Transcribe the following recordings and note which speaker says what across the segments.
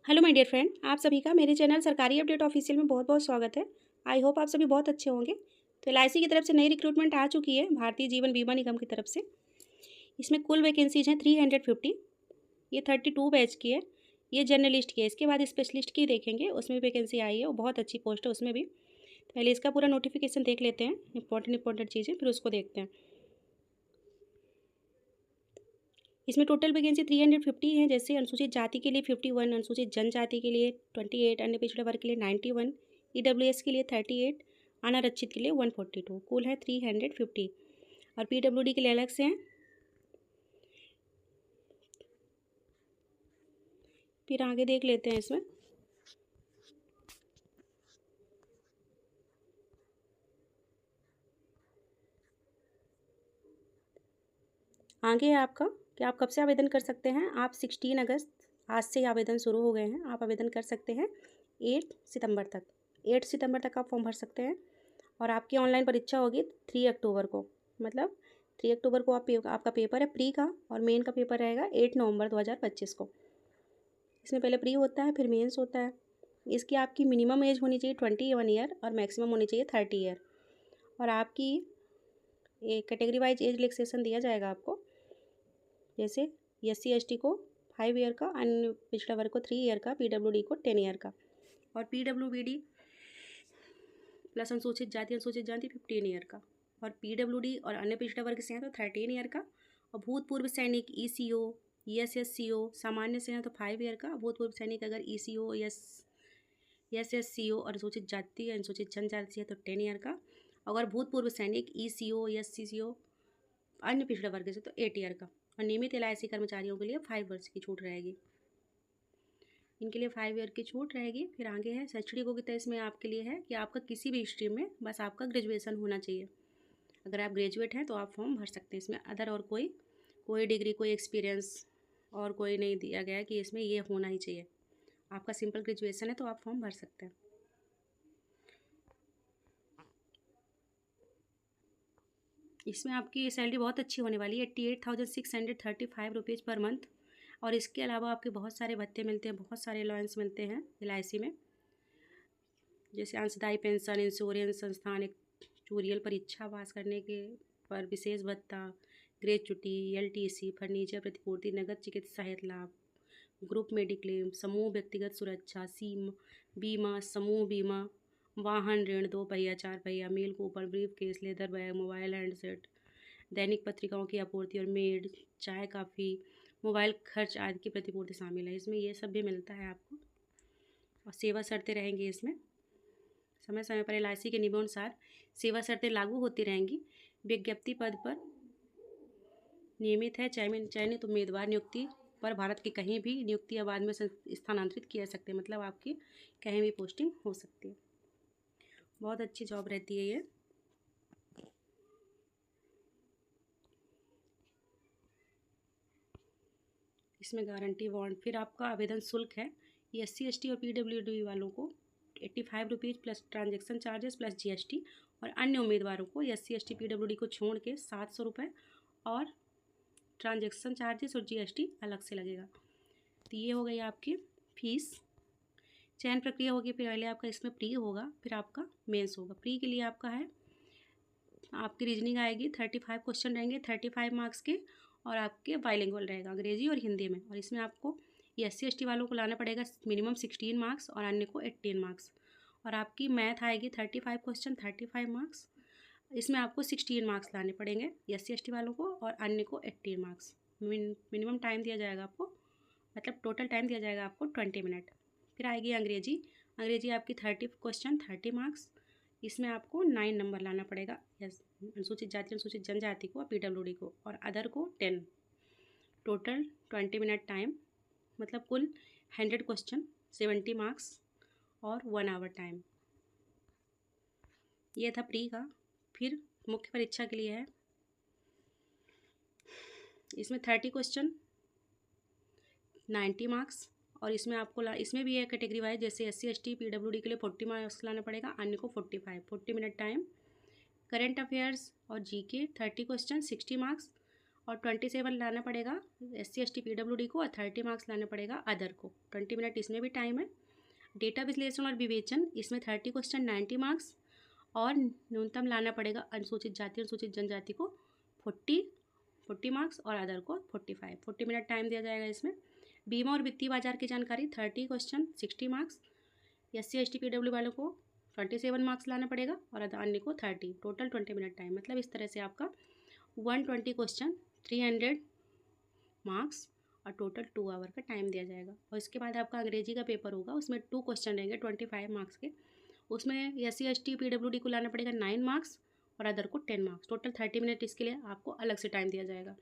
Speaker 1: Hello my dear friend, आप सभी का मेरे चैनल सरकारी अपडेट ऑफिशियल में बहुत बहुत स्वागत है। आई होप आप सभी बहुत अच्छे होंगे। तो एलआईसी की तरफ से नई रिक्रूटमेंट आ चुकी है, भारतीय जीवन बीमा निगम की तरफ से। इसमें कुल वैकेंसीज हैं 350। ये 32 बैच की है। ये जर्नलिस्ट की है। इसके बाद स्पेशलिस्ट की देखेंगे, उसमें भी वैकेंसी आई है और बहुत अच्छी पोस्ट है उसमें भी। तो पहले इसका पूरा नोटिफिकेशन देख लेते हैं, इंपॉर्टेंट चीज़ें, फिर उसको देखते हैं। इसमें टोटल वैकेंसी 350 है। जैसे अनुसूचित जाति के लिए 51, अनुसूचित जनजाति के लिए 28, अन्य पिछड़े वर्ग के लिए 91, ईडब्ल्यूएस के लिए 38, अनारक्षित के लिए 142। कुल है 350 और पीडब्ल्यूडी के लिए अलग से हैं। फिर आगे देख लेते हैं इसमें। आगे है आपका कि आप कब से आवेदन कर सकते हैं। आप 16 अगस्त, आज से आवेदन शुरू हो गए हैं। आप आवेदन कर सकते हैं 8 सितंबर तक। 8 सितंबर तक आप फॉर्म भर सकते हैं और आपकी ऑनलाइन परीक्षा होगी 3 अक्टूबर को। मतलब 3 अक्टूबर को आपका पेपर है प्री का, और मेन का पेपर रहेगा 8 नवंबर 2025 को। इसमें पहले प्री होता है, फिर मेंस होता है। इसकी आपकी मिनिमम एज होनी चाहिए 21 ईयर और मैक्सिमम होनी चाहिए 30 ईयर। और आपकी एक कैटेगरी वाइज एज रिलैक्सेशन दिया जाएगा आपको। जैसे SC ST को 5 ईयर का, अन्य पिछड़ा वर्ग को 3 ईयर का, PWD को 10 ईयर का, और PWBD प्लस अनुसूचित जाति 15 ईयर का, और PWD और अन्य पिछड़ा वर्ग से हैं तो 13 ईयर का, और भूतपूर्व सैनिक ECO SSCO सामान्य से हैं तो 5 ईयर का। भूतपूर्व सैनिक अगर ECO SSCO और अनुसूचित जाति अनुसूचित जनजाति से है तो 10 ईयर का। अगर भूतपूर्व सैनिक ECO SCCO अन्य पिछड़ा वर्ग से तो 8 ईयर का। और नियमित LIC कर्मचारियों के लिए 5 वर्ष की छूट रहेगी। इनके लिए 5 ईयर की छूट रहेगी। फिर आगे है शैक्षणिक योग्यता। इसमें आपके लिए है कि आपका किसी भी स्ट्रीम में बस आपका ग्रेजुएशन होना चाहिए। अगर आप ग्रेजुएट हैं तो आप फॉर्म भर सकते हैं। इसमें अदर और कोई डिग्री, कोई एक्सपीरियंस और कोई नहीं दिया गया है कि इसमें ये होना ही चाहिए। आपका सिंपल ग्रेजुएशन है तो आप फॉर्म भर सकते हैं। इसमें आपकी सैलरी बहुत अच्छी होने वाली है, 88,635 रुपीज़ पर मंथ। और इसके अलावा आपके बहुत सारे भत्ते मिलते हैं, बहुत सारे अलाउंस मिलते हैं LIC में। जैसे अंशदायी पेंशन, इंश्योरेंस, संस्थान एक्चुरियल परीक्षा पास करने के पर विशेष भत्ता, ग्रेच्युटी, LTC, फर्नीचर प्रतिपूर्ति, नगद चिकित्सा सहायता लाभ, ग्रुप मेडिक्लेम, समूह व्यक्तिगत सुरक्षा, सीम बीमा, समूह बीमा, वाहन ऋण, 2 पहिया 4 पहिया, meal coupon, briefcase, leather bag, mobile handset, दैनिक पत्रिकाओं की आपूर्ति और मेड, चाय काफ़ी, मोबाइल खर्च आदि की प्रतिपूर्ति शामिल है। इसमें ये सब भी मिलता है आपको। और सेवा शर्तें रहेंगी इसमें। समय समय पर LIC के नियमानुसार सेवा शर्तें लागू होती रहेंगी। विज्ञप्ति पद पर नियमित है चयनित उम्मीदवार नियुक्ति पर भारत के कहीं भी नियुक्ति या बाद में स्थानांतरित किया जा सकते हैं। मतलब आपकी कहीं भी पोस्टिंग हो सकती है। बहुत अच्छी जॉब रहती है ये। इसमें गारंटी बॉन्ड। फिर आपका आवेदन शुल्क है, ये SC ST और PWD वालों को 85 rupees plus transaction charges plus GST, और अन्य उम्मीदवारों को SC ST PWD को छोड़ के 700 रुपये और ट्रांजेक्शन चार्जेस और GST अलग से लगेगा। तो ये हो गई आपकी फ़ीस। चयन प्रक्रिया होगी, फिर पहले आपका इसमें प्री होगा, फिर आपका मेंस होगा। प्री के लिए आपका है, आपकी रीजनिंग आएगी, 35 क्वेश्चन रहेंगे 35 मार्क्स के, और आपके बाइलिंगुअल रहेगा अंग्रेजी और हिंदी में। और इसमें आपको ये SC ST वालों को लाना पड़ेगा मिनिमम 16 मार्क्स और अन्य को 18 मार्क्स। और आपकी मैथ आएगी 35 क्वेश्चन 35 मार्क्स। इसमें आपको 16 मार्क्स लाने पड़ेंगे SC ST वालों को, और अन्य को 18 मार्क्स। मिनिमम टाइम दिया जाएगा आपको, मतलब टोटल टाइम दिया जाएगा आपको 20 मिनट। फिर आएगी अंग्रेजी आपकी 30 क्वेश्चन 30 मार्क्स। इसमें आपको 9 नंबर लाना पड़ेगा। अनुसूचित जाति अनुसूचित जनजाति को, PWD को, और अदर को 10। टोटल 20 मिनट टाइम, मतलब कुल 100 क्वेश्चन 70 मार्क्स और 1 आवर टाइम। ये था प्री का। फिर मुख्य परीक्षा के लिए है, इसमें 30 क्वेश्चन 90 मार्क्स, और इसमें आपको इसमें भी है कैटेगरी वाइज। जैसे SC ST PWD के लिए 40 मार्क्स लाना पड़ेगा, अन्य को 45। 40 मिनट टाइम। करंट अफेयर्स और GK 30 क्वेश्चन 60 मार्क्स, और 27 लाना पड़ेगा SC/ST PWD को, और 30 मार्क्स लाना पड़ेगा अदर को। 20 मिनट इसमें भी टाइम है। डेटा विश्लेषण और विवेचन, इसमें 30 क्वेश्चन 90 मार्क्स, और न्यूनतम लाना पड़ेगा अनुसूचित जाति अनुसूचित जनजाति को 40 मार्क्स, और अदर को 40 मिनट टाइम दिया जाएगा इसमें। बीमा और वित्तीय बाजार की जानकारी 30 क्वेश्चन 60 मार्क्स, SC/ST PWD वालों को 27 मार्क्स लाना पड़ेगा, और अन्य को 30, टोटल 20 मिनट टाइम। मतलब इस तरह से आपका 120 क्वेश्चन 300 मार्क्स और टोटल 2 आवर का टाइम दिया जाएगा। और इसके बाद आपका अंग्रेजी का पेपर होगा, उसमें 2 क्वेश्चन रहेंगे 25 मार्क्स के। उसमें SC/ST PWD को लाना पड़ेगा 9 मार्क्स और अदर को 10 मार्क्स, टोटल 30 मिनट इसके लिए आपको अलग से टाइम दिया जाएगा।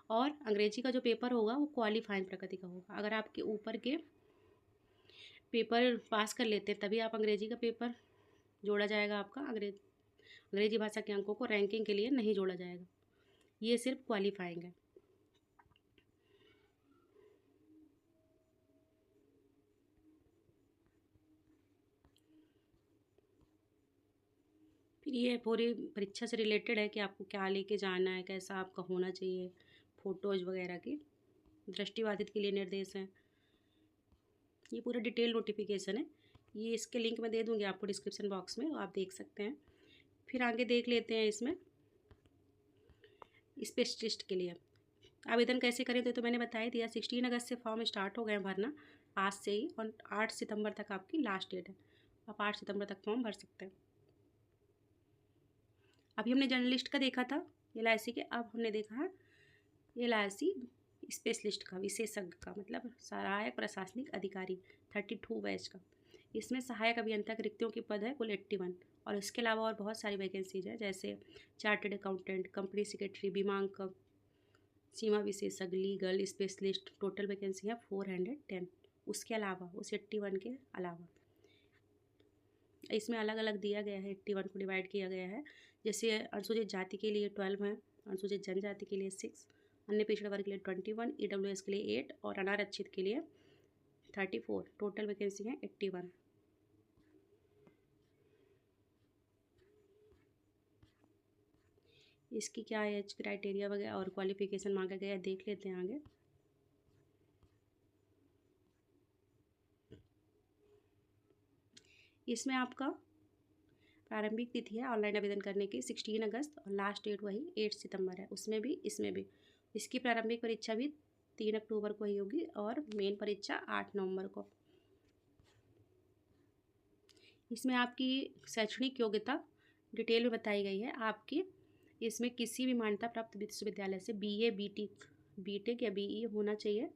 Speaker 1: और अंग्रेजी का जो पेपर होगा वो क्वालिफाइंग प्रकृति का होगा। अगर आपके ऊपर के पेपर पास कर लेते हैं तभी आप अंग्रेजी का पेपर जोड़ा जाएगा आपका। अंग्रेजी भाषा के अंकों को रैंकिंग के लिए नहीं जोड़ा जाएगा, ये सिर्फ क्वालिफाइंग है। फिर ये पूरी परीक्षा से रिलेटेड है कि आपको क्या लेके जाना है, कैसा आपका होना चाहिए, फ़ोटोज़ वगैरह की। दृष्टिबाधित के लिए निर्देश हैं। ये पूरा डिटेल नोटिफिकेशन है, ये इसके लिंक मैं दे दूँगी आपको डिस्क्रिप्शन बॉक्स में, आप देख सकते हैं। फिर आगे देख लेते हैं इसमें स्पेशलिस्ट के लिए आवेदन कैसे करें। तो मैंने बता ही दिया, 16 अगस्त से फॉर्म स्टार्ट हो गए भरना, आज से ही, और 8 सितंबर तक आपकी लास्ट डेट है। आप 8 सितंबर तक फॉर्म भर सकते हैं। अभी हमने जर्नलिस्ट का देखा था LIC के, अब हमने देखा है LIC स्पेशलिस्ट का, विशेषज्ञ का, मतलब सहायक प्रशासनिक अधिकारी 32 बैच का। इसमें सहायक अभियंता के रिक्तियों के पद है कुल 81, और इसके अलावा और बहुत सारी वैकेंसीज है, जैसे चार्टर्ड अकाउंटेंट, कंपनी सेक्रेटरी, बीमांकक, सीमा विशेषज्ञ, लीगल स्पेशलिस्ट, टोटल वैकेंसी है 410। उसके अलावा उस 81 के अलावा इसमें अलग अलग दिया गया है, 81 को डिवाइड किया गया है। जैसे अनुसूचित जाति के लिए 12 है, अनुसूचित जनजाति के लिए 6, अन्य पिछड़ा वर्ग के लिए 21, EWS के लिए 8 और अनारक्षित के लिए 34। टोटल वैकेंसी है 81। इसकी क्या एज क्राइटेरिया वगैरह और क्वालिफिकेशन मांगा गया है, देख लेते हैं आगे। इसमें आपका प्रारंभिक तिथि है ऑनलाइन आवेदन करने की 16 अगस्त, और लास्ट डेट वही 8 सितंबर है। उसमें भी इसमें भी इसकी प्रारंभिक परीक्षा भी 3 अक्टूबर को ही होगी, और मेन परीक्षा 8 नवंबर को। इसमें आपकी शैक्षणिक योग्यता डिटेल में बताई गई है आपकी। इसमें किसी भी मान्यता प्राप्त विश्वविद्यालय से BA BTech या BE होना चाहिए,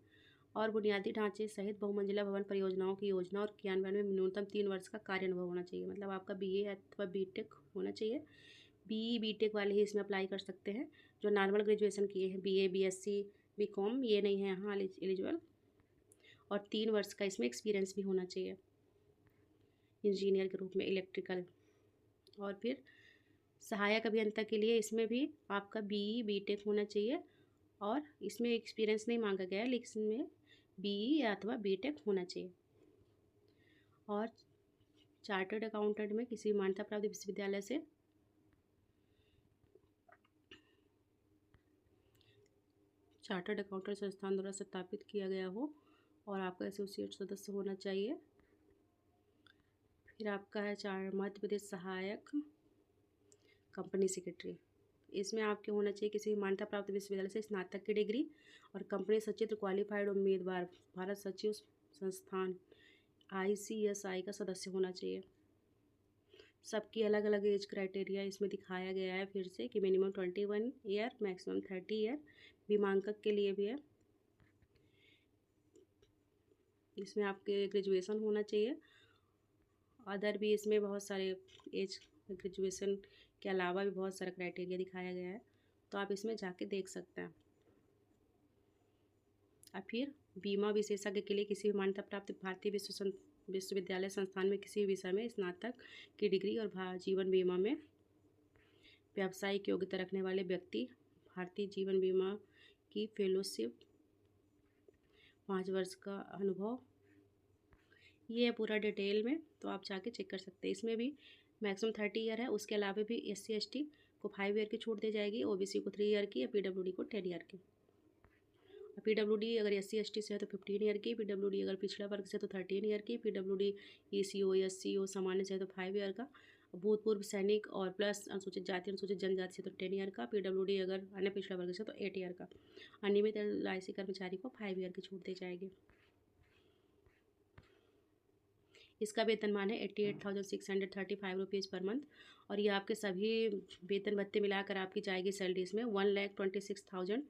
Speaker 1: और बुनियादी ढांचे सहित बहुमंजिला भवन परियोजनाओं की योजना और क्रियान्वयन में न्यूनतम 3 वर्ष का कार्य अनुभव होना चाहिए। मतलब आपका BA अथवा BTech होना चाहिए। BE BTech वाले ही इसमें अप्लाई कर सकते हैं, जो नॉर्मल ग्रेजुएशन किए हैं, BA BSc BCom, ये नहीं है यहाँ एलिजिबल। और 3 वर्ष का इसमें एक्सपीरियंस भी होना चाहिए इंजीनियर के रूप में, इलेक्ट्रिकल। और फिर सहायक अभियंता के लिए इसमें भी आपका BE BTech होना चाहिए, और इसमें एक्सपीरियंस नहीं मांगा गया है, लेकिन इसमें BE अथवा BTech होना चाहिए। और चार्टर्ड अकाउंटेंट में किसी मान्यता प्राप्त विश्वविद्यालय से चार्टर्ड अकाउंटेंट संस्थान द्वारा स्थापित किया गया हो, और आपका एसोसिएट सदस्य होना चाहिए। फिर आपका है मध्य प्रदेश सहायक कंपनी सेक्रेटरी, इसमें आपके होना चाहिए किसी मान्यता प्राप्त विश्वविद्यालय से स्नातक की डिग्री, और कंपनी सचित्र क्वालिफाइड उम्मीदवार भारत सचिव संस्थान ICSI का सदस्य होना चाहिए। सबकी अलग अलग एज क्राइटेरिया इसमें दिखाया गया है फिर से, कि मिनिमम 21 ईयर, मैक्सिमम 30 ईयर। बीमांकक के लिए भी है, इसमें आपके ग्रेजुएशन होना चाहिए। अदर भी इसमें बहुत सारे एज ग्रेजुएशन के अलावा भी बहुत सारा क्राइटेरिया दिखाया गया है, तो आप इसमें जाके देख सकते हैं। और फिर बीमा विशेषज्ञ के लिए किसी भी मान्यता प्राप्त भारतीय विश्वविद्यालय संस्थान में किसी भी विषय में स्नातक की डिग्री, और जीवन बीमा में व्यावसायिक योग्यता रखने वाले व्यक्ति भारतीय जीवन बीमा की फेलोशिप, 5 वर्ष का अनुभव। ये है पूरा डिटेल में, तो आप जाके चेक कर सकते हैं। इसमें भी मैक्सिमम 30 ईयर है, उसके अलावा भी SC ST को 5 ईयर की छूट दी जाएगी, ओबीसी को 3 ईयर की, पीडब्ल्यूडी को 10 ईयर की। पीडब्ल्यूडी अगर SC/ST से है तो 15 ईयर की, पीडब्ल्यूडी अगर पिछड़ा वर्ग से तो 13 ईयर की, पीडब्ल्यूडी ECO SCO सामान्य से है तो 5 ईयर का, भूतपूर्व सैनिक और प्लस अनुसूचित जाति अनुसूचित जनजाति से तो 10 ईयर का, पीडब्ल्यूडी अगर अन्य पिछड़ा वर्ग से तो 8 ईयर का। अनियमित LIC कर्मचारी को 5 ईयर की छूट दी जाएगी। इसका वेतनमान है 88,635 रुपीज़ पर मंथ, और ये आपके सभी वेतन भत्ते मिलाकर आपकी जाएगी सैलरी इसमें 1,26,000।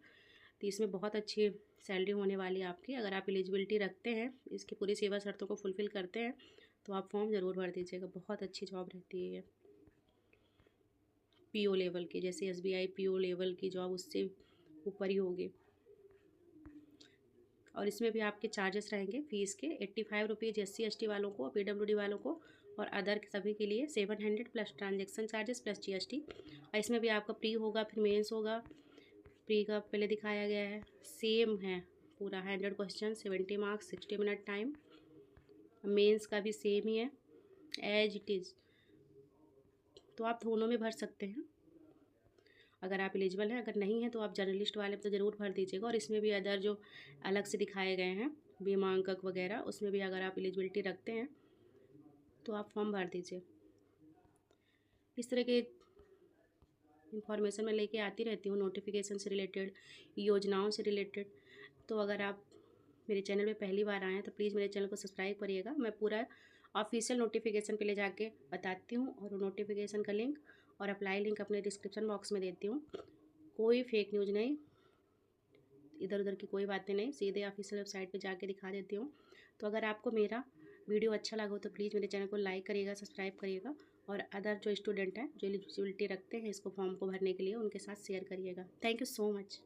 Speaker 1: तो इसमें बहुत अच्छी सैलरी होने वाली है आपकी। अगर आप एलिजिबिलिटी रखते हैं, इसकी पूरी सेवा शर्तों को फुलफ़िल करते हैं, तो आप फॉर्म ज़रूर भर दीजिएगा। बहुत अच्छी जॉब रहती है ये। PO लेवल की, जैसे SBI PO लेवल की जॉब उससे ऊपर ही होगी। और इसमें भी आपके चार्जेस रहेंगे फ़ीस के 85 रुपीज़ SC/ST वालों को, PWD वालों को, और अदर सभी के लिए 700 plus transaction charges plus GST। और इसमें भी आपका प्री होगा, फिर मेंस होगा। प्री का पहले दिखाया गया है, सेम है पूरा 100 question, 70 marks, 60 minute time. Mains का भी सेम ही है एज इट इज़। तो आप दोनों में भर सकते हैं अगर आप एलिजिबल हैं। अगर नहीं है तो आप जर्नलिस्ट वाले तो ज़रूर भर दीजिएगा। और इसमें भी अदर जो अलग से दिखाए गए हैं बीमांकक वगैरह, उसमें भी अगर आप एलिजिबिलिटी रखते हैं तो आप फॉर्म भर दीजिए। इस तरह के इंफॉर्मेशन मैं लेके आती रहती हूँ, नोटिफिकेशन से रिलेटेड, योजनाओं से रिलेटेड। तो अगर आप मेरे चैनल में पहली बार आए हैं तो प्लीज़ मेरे चैनल को सब्सक्राइब करिएगा। मैं पूरा ऑफिशियल नोटिफिकेशन पे ले जाके बताती हूँ, और नोटिफिकेशन का लिंक और अप्लाई लिंक अपने डिस्क्रिप्शन बॉक्स में देती हूँ। कोई फेक न्यूज़ नहीं, इधर उधर की कोई बातें नहीं, सीधे ऑफिशियल वेबसाइट पे जाके दिखा देती हूँ। तो अगर आपको मेरा वीडियो अच्छा लगा हो तो प्लीज़ मेरे चैनल को लाइक करिएगा, सब्सक्राइब करिएगा, और अदर जो स्टूडेंट हैं जो एलिजिबिलिटी रखते हैं इसको फॉर्म को भरने के लिए, उनके साथ शेयर करिएगा। Thank you so much.